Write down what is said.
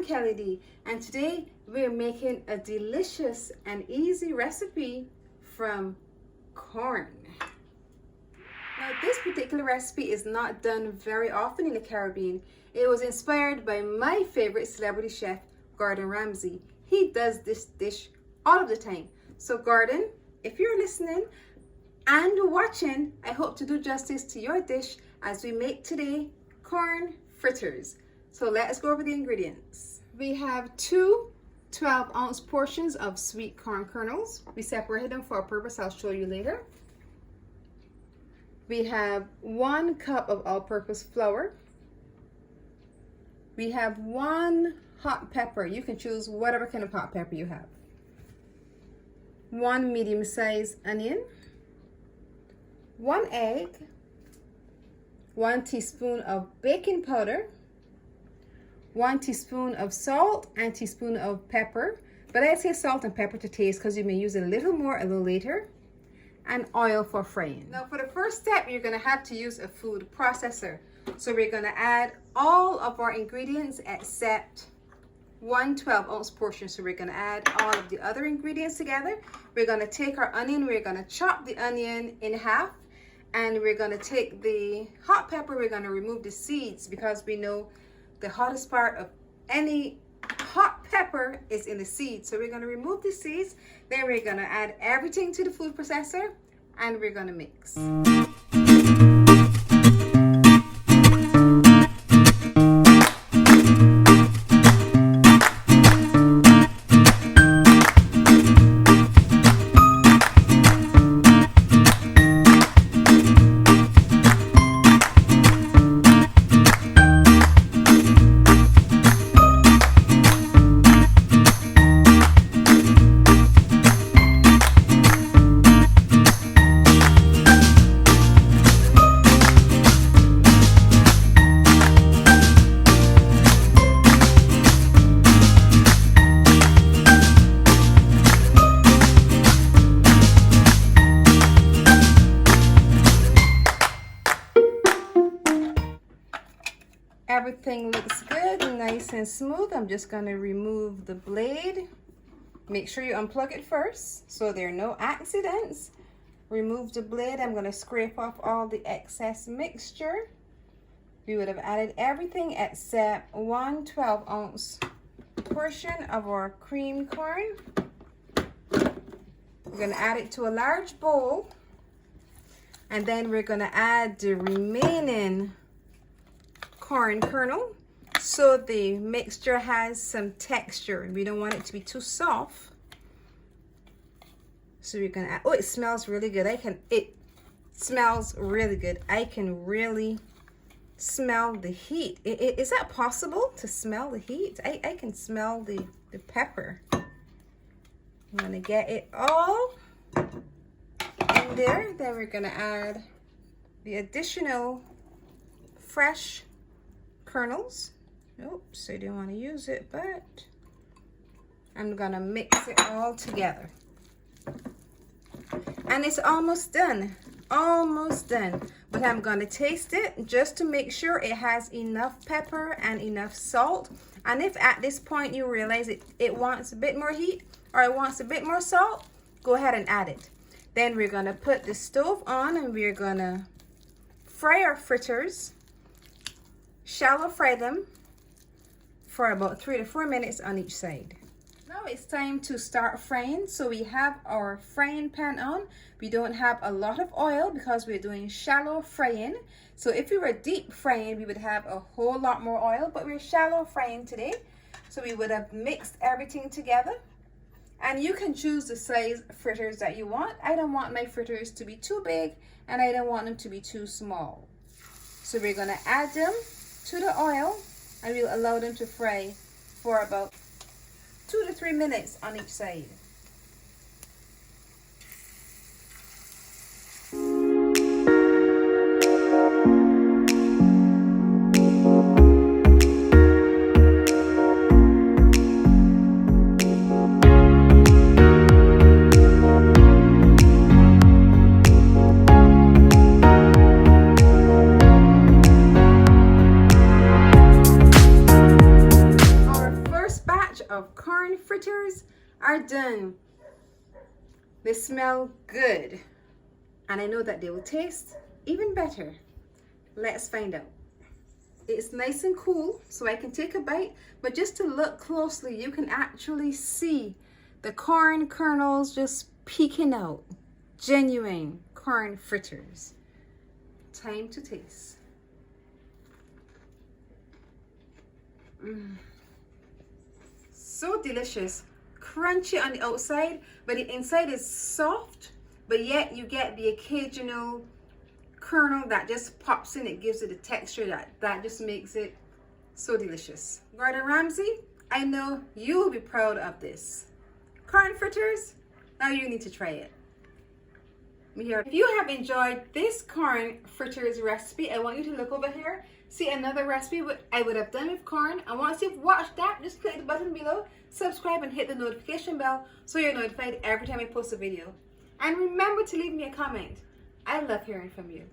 I'm Kelly D, and today we're making a delicious and easy recipe from corn. Now this particular recipe is not done very often in the Caribbean. It was inspired by my favorite celebrity chef, Gordon Ramsay. He does this dish all of the time. So Gordon, if you're listening and watching, I hope to do justice to your dish as we make today corn fritters. So let us go over the ingredients. We have two 12-ounce portions of sweet corn kernels. We separated them for a purpose I'll show you later. We have 1 cup of all-purpose flour. We have 1 hot pepper. You can choose whatever kind of hot pepper you have. 1 medium-sized onion. 1 egg. 1 teaspoon of baking powder. 1 teaspoon of salt and teaspoon of pepper, but I say salt and pepper to taste because you may use a little more a little later, and oil for frying. Now for the first step, you're going to have to use a food processor. So we're going to add all of our ingredients except 1 12-ounce portion. So we're going to add all of the other ingredients together. We're going to take our onion, we're going to chop the onion in half, and we're going to take the hot pepper, we're going to remove the seeds because we know the hottest part of any hot pepper is in the seeds. So we're going to remove the seeds. Then we're going to add everything to the food processor and we're going to mix. Everything looks good, nice and smooth. I'm just going to remove the blade. Make sure you unplug it first so there are no accidents. Remove the blade. I'm going to scrape off all the excess mixture. We would have added everything except 1 12-ounce portion of our cream corn. We're going to add it to a large bowl, and then we're going to add the remaining corn kernel so the mixture has some texture. We don't want it to be too soft. So we're gonna add, oh, it smells really good. It smells really good. I can really smell the heat. Is that possible to smell the heat? I can smell the pepper. I'm gonna get it all in there. Then we're gonna add the additional fresh kernels. Oops, I didn't want to use it, but I'm gonna mix it all together. And it's almost done, but I'm gonna taste it just to make sure it has enough pepper and enough salt. And if at this point you realize it wants a bit more heat or it wants a bit more salt, go ahead and add it. Then we're gonna put the stove on and we're gonna fry our fritters. Shallow fry them for about 3 to 4 minutes on each side. Now it's time to start frying. So we have our frying pan on. We don't have a lot of oil because we're doing shallow frying. So if we were deep frying, we would have a whole lot more oil, but we're shallow frying today. So we would have mixed everything together. And you can choose the size fritters that you want. I don't want my fritters to be too big and I don't want them to be too small. So we're gonna add them to the oil and we'll allow them to fry for about 2 to 3 minutes on each side. of corn fritters are done. They smell good, and I know that they will taste even better. Let's find out. It's nice and cool, so I can take a bite, but just to look closely, you can actually see the corn kernels just peeking out. Genuine corn fritters. Time to taste. So delicious. Crunchy on the outside, but the inside is soft, but yet you get the occasional kernel that just pops in. It gives it a texture that just makes it so delicious. Gordon Ramsay, I know you'll be proud of this. Corn fritters, now you need to try it. If you have enjoyed this corn fritters recipe, I want you to look over here, see another recipe I would have done with corn. And once you've watched that, just click the button below, subscribe and hit the notification bell so you're notified every time I post a video. And remember to leave me a comment. I love hearing from you.